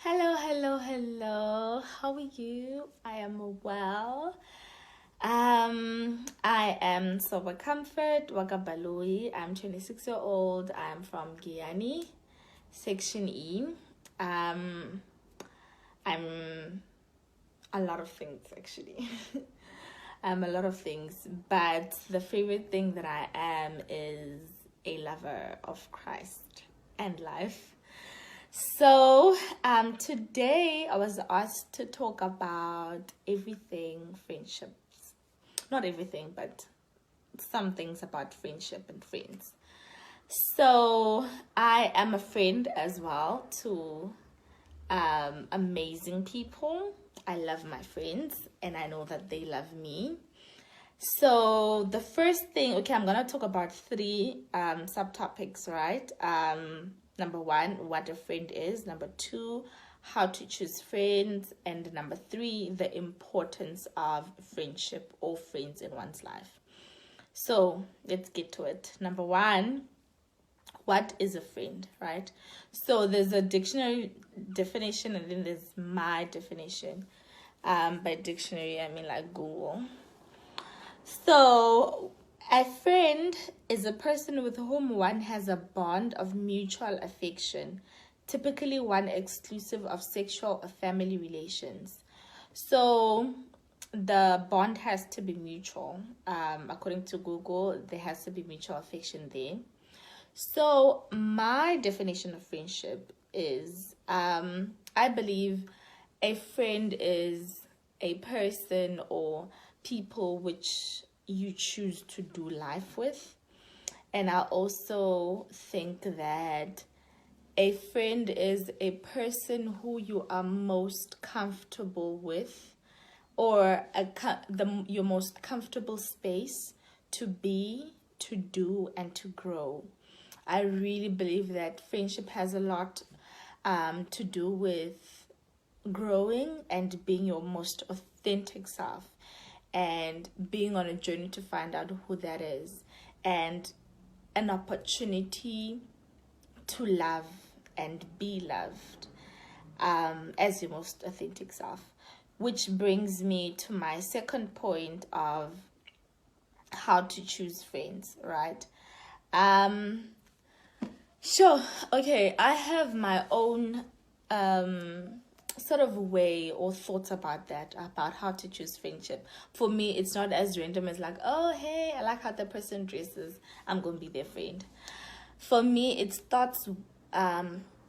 Hello, hello, hello. How are you? I am well. I am Nsovo Comfort, Waka Baloyi. I'm 26-year-old. I'm from Guyana, Section E. Um, I'm a lot of things actually. I'm a lot of things, but the favorite thing that I am is a lover of Christ and life. So, today I was asked to talk about everything friendships. Not everything, but some things about friendship and friends. So, I am a friend as well to amazing people. I love my friends and I know that they love me. So the first thing, okay, I'm gonna talk about three subtopics, right? Number one, what a friend is. Number two, how to choose friends, and number three, the importance of friendship or friends in one's life. So let's get to it. Number one, what is a friend, right? So there's a dictionary definition and then there's my definition. By dictionary, I mean like Google. So, a friend is a person with whom one has a bond of mutual affection, typically one exclusive of sexual or family relations. So, the bond has to be mutual. According to Google, there has to be mutual affection there. So, my definition of friendship is I believe a friend is a person or people which you choose to do life with. And I also think that a friend is a person who you are most comfortable with, or your most comfortable space to be, to do, and to grow. I really believe that friendship has a lot to do with growing and being your most authentic self and being on a journey to find out who that is, and an opportunity to love and be loved as your most authentic self. Which brings me to my second point of how to choose friends, right? Sure. Okay, I have my own sort of way or thoughts about that, about how to choose friendship. For me, it's not as random as like, oh, hey, I like how the person dresses, I'm going to be their friend. For me, it starts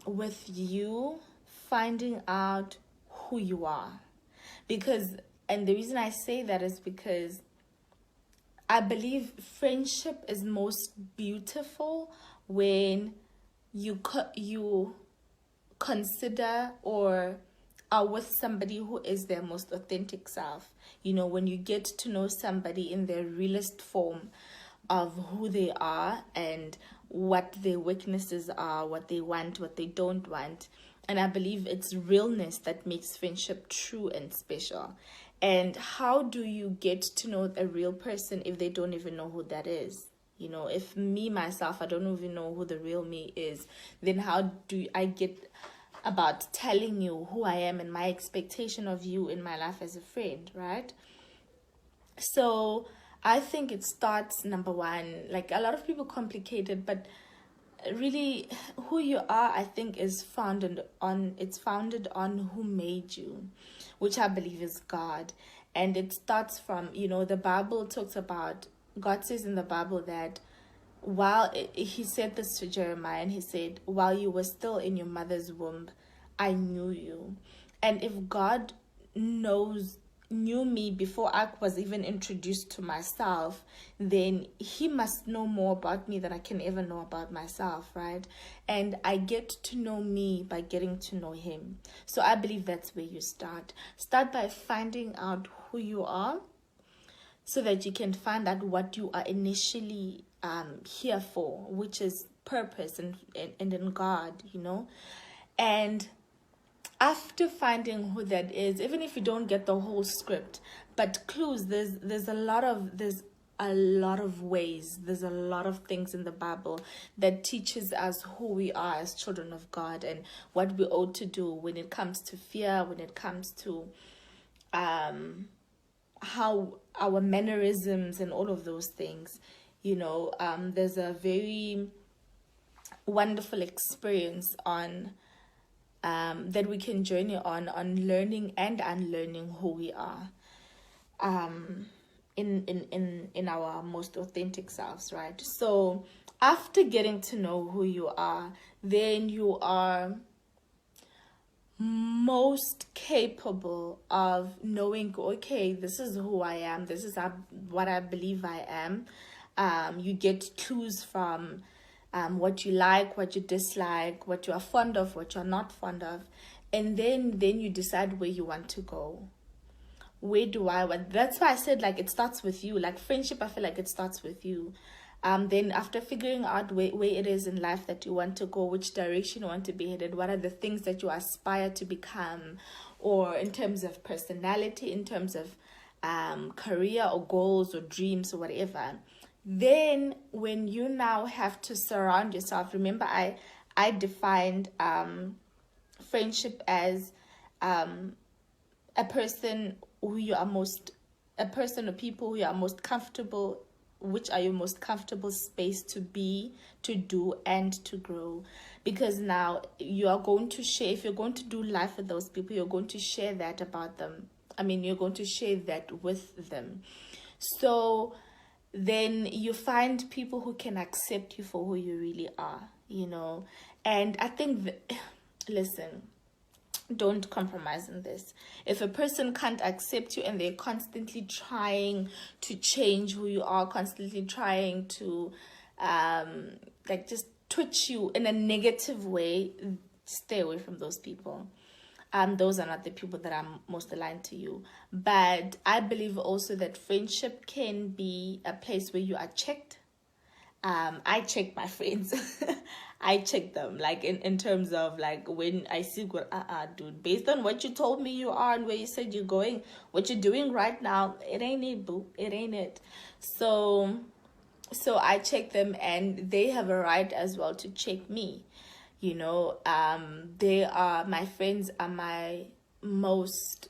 with you finding out who you are. Because, and the reason I say that is because I believe friendship is most beautiful when you consider or are with somebody who is their most authentic self. You know, when you get to know somebody in their realest form of who they are and what their weaknesses are, what they want, what they don't want. And I believe it's realness that makes friendship true and special. And how do you get to know a real person if they don't even know who that is? You know, if me, myself, I don't even know who the real me is, then how do I get about telling you who I am and my expectation of you in my life as a friend, right? So I think it starts, number one, like a lot of people complicate it, but really who you are, I think, is founded on who made you, which I believe is God. And it starts from, the Bible talks about, God says in the Bible that he said this to Jeremiah, and he said, while you were still in your mother's womb, I knew you. And if God knew me before I was even introduced to myself, then he must know more about me than I can ever know about myself, right? And I get to know me by getting to know him. So I believe that's where you start. Start by finding out who you are, so that you can find out what you are initially here for, which is purpose and in God, And after finding who that is, even if you don't get the whole script, but clues, there's a lot of ways. There's a lot of things in the Bible that teaches us who we are as children of God and what we ought to do when it comes to fear, when it comes to how our mannerisms and all of those things. There's a very wonderful experience on that we can journey on learning and unlearning who we are in our most authentic selves, right? So after getting to know who you are, then you are most capable of knowing, okay, this is who I am, this is what I believe I am. You get clues from what you like, what you dislike, what you are fond of, what you're not fond of, and then you decide where you want to go. Where do I want? That's why I said, like, it starts with you. Like friendship, I feel like it starts with you. Then after figuring out where it is in life that you want to go, which direction you want to be headed, what are the things that you aspire to become, or in terms of personality, in terms of career or goals or dreams or whatever, then when you now have to surround yourself, remember I defined friendship as a person or people who you are most comfortable, which are your most comfortable space to be, to do, and to grow. Because now you are going to share, if you're going to do life with those people, you're going to share that about them. You're going to share that with them. So then you find people who can accept you for who you really are, And I think, listen, don't compromise in this. If a person can't accept you and they're constantly trying to change who you are, constantly trying to just twitch you in a negative way, stay away from those people. Those are not the people that are most aligned to you. But I believe also that friendship can be a place where you are checked. I check my friends. I check them, like in terms of like when I see good, dude, based on what you told me you are and where you said you're going, what you're doing right now, it ain't it, boo. It ain't it. So I check them, and they have a right as well to check me. They are my friends, are my most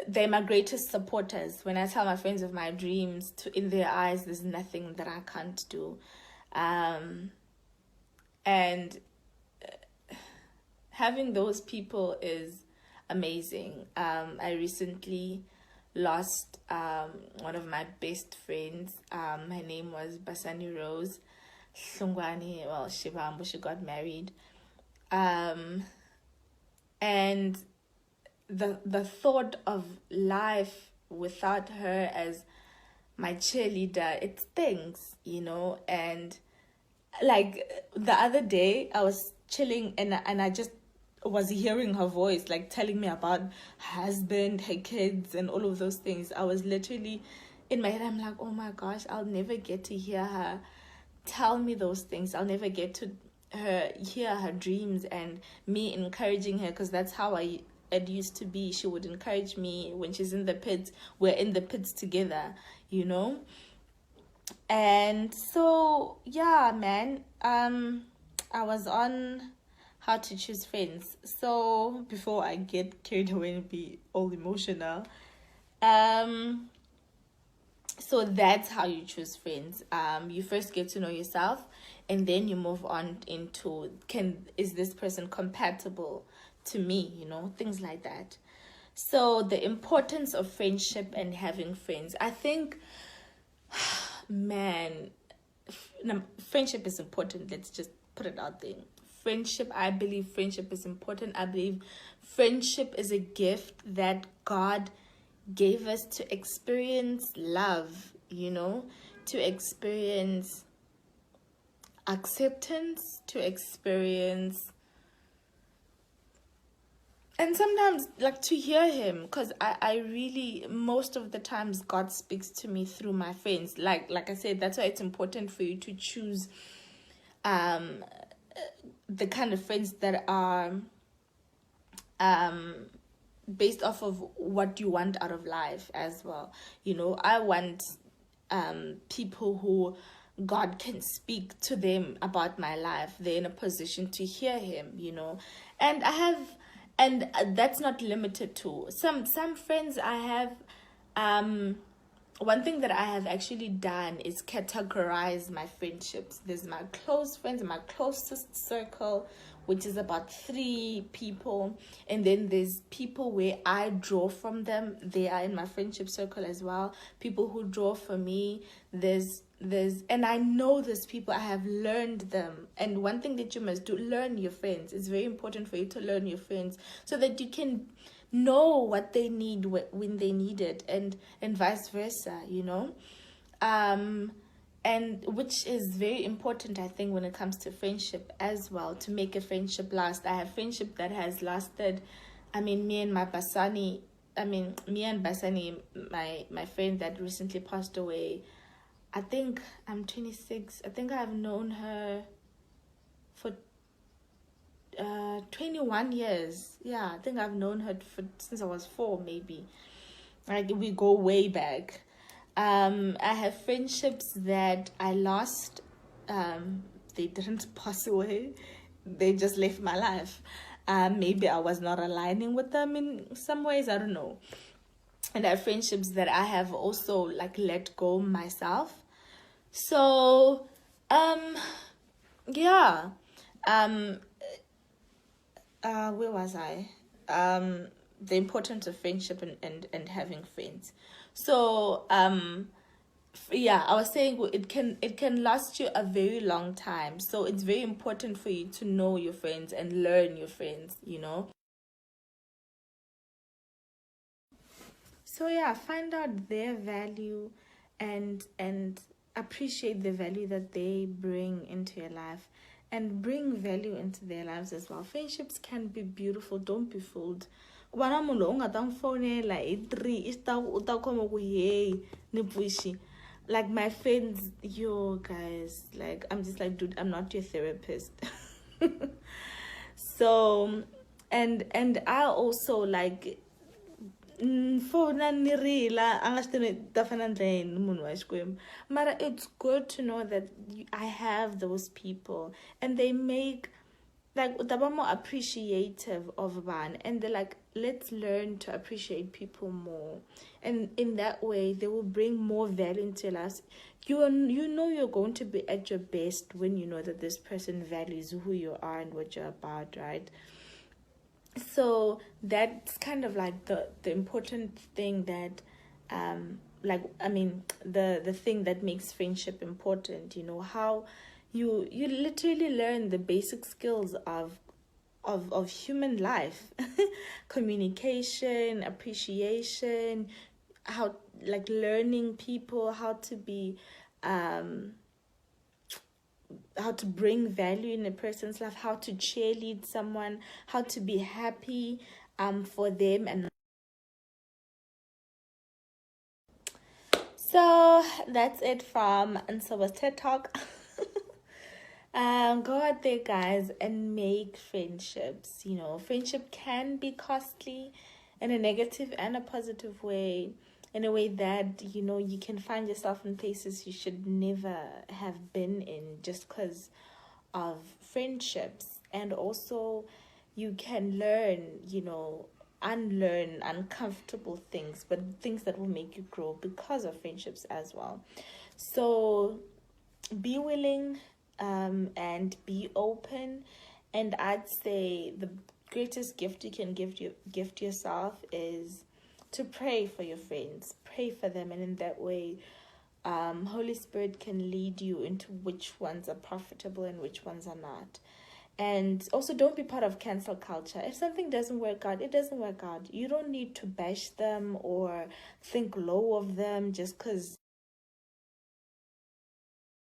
they're my greatest supporters. When I tell my friends of my dreams, in their eyes, there's nothing that I can't do. And having those people is amazing. I recently lost one of my best friends. Her name was Basani Rose Sungwani. Well, Shivambu, she got married. And the thought of life without her as my cheerleader, it stings, and like the other day I was chilling and I just was hearing her voice, like telling me about her husband, her kids, and all of those things. I was literally in my head, I'm like, oh my gosh, I'll never get to hear her tell me those things. I'll never get to hear her dreams and me encouraging her, because that's how it used to be. She would encourage me when she's in the pits. We're in the pits together, And so, yeah, man, I was on how to choose friends. So before I get carried away and be all emotional, so that's how you choose friends. You first get to know yourself, and then you move on into, is this person compatible to me, things like that. So the importance of friendship and having friends, I think, man, friendship is important. Let's just put it out there. I believe friendship is important. I believe friendship is a gift that God gave us to experience love, to experience acceptance, to experience, and sometimes like to hear him, because I really, most of the times God speaks to me through my friends. Like I said, that's why it's important for you to choose the kind of friends that are based off of what you want out of life as well. I want people who God can speak to them about my life. They're in a position to hear him. And that's not limited to some friends I have. One thing that I have actually done is categorize my friendships. There's my close friends, my closest circle, which is about 3 people. And then there's people where I draw from them. They are in my friendship circle as well. People who draw for me. And I know these people. I have learned them. And one thing that you must do, learn your friends. It's very important for you to learn your friends so that you can know what they need when they need it, and vice versa. And which is very important, I think, when it comes to friendship as well, to make a friendship last. I have friendship that has lasted. Me and Basani, my friend that recently passed away, I think I'm 26. I think I've known her for 21 years. Yeah, I think I've known her since I was 4, maybe. Like, we go way back. I have friendships that I lost. They didn't pass away. They just left my life. Maybe I was not aligning with them in some ways. I don't know. And I have friendships that I have also let go myself. So, yeah. Where was I? The importance of friendship and having friends. So, yeah, I was saying it can last you a very long time. So it's very important for you to know your friends and learn your friends. So yeah, find out their value and appreciate the value that they bring into your life, and bring value into their lives as well. Friendships can be beautiful. Don't be fooled. Kubana munhu u nga ta n'wi fonela hi 3 u ta khoma ku hey ni pfuxi. Like my friends, yo guys, I'm just like, dude, I'm not your therapist. So, and I also mara it's good to know that I have those people, and they make they're more appreciative of one, and they're like, let's learn to appreciate people more, and in that way they will bring more value into your life. You're going to be at your best when you know that this person values who you are and what you're about, right? So that's kind of the important thing that the thing that makes friendship important. How you literally learn the basic skills of human life. Communication, appreciation, how learning people, how to be how to bring value in a person's life, how to cheerlead someone, how to be happy for them. And so that's it from Nsovo's TED Talk. Go out there, guys, and make friendships. Friendship can be costly in a negative and a positive way, in a way that you can find yourself in places you should never have been in just because of friendships. And also you can learn, unlearn uncomfortable things, but things that will make you grow because of friendships as well. So be willing and be open. And I'd say the greatest gift you can gift yourself is to pray for your friends. Pray for them, and in that way Holy Spirit can lead you into which ones are profitable and which ones are not. And also, don't be part of cancel culture. If something doesn't work out, it doesn't work out. You don't need to bash them or think low of them just because